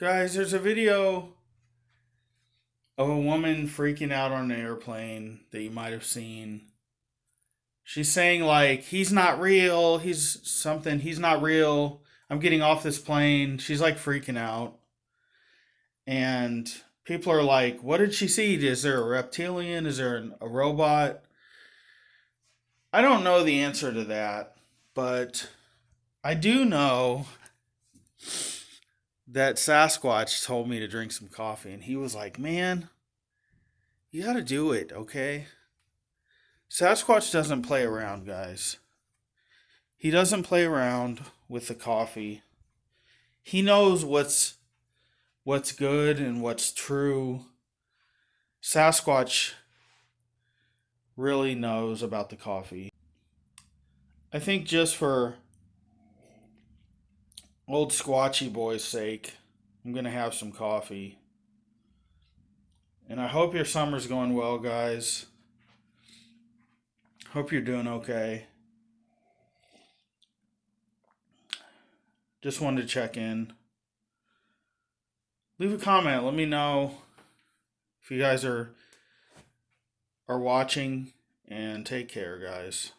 Guys, there's a video of a woman freaking out on an airplane that you might have seen. She's saying, like, he's not real. He's not real. I'm getting off this plane. She's like freaking out. And people are like, what did she see? Is there a reptilian? Is there a robot? I don't know the answer to that, but I do know that Sasquatch told me to drink some coffee, and he was like, man, you gotta do it, okay? Sasquatch doesn't play around, guys. He doesn't play around with the coffee. He knows what's good and what's true. Sasquatch really knows about the coffee. I think just for old Squatchy boy's sake, I'm gonna have some coffee. And I hope your summer's going well, guys. Hope you're doing okay. Just wanted to check in. Leave a comment. Let me know if you guys are watching, and take care, guys.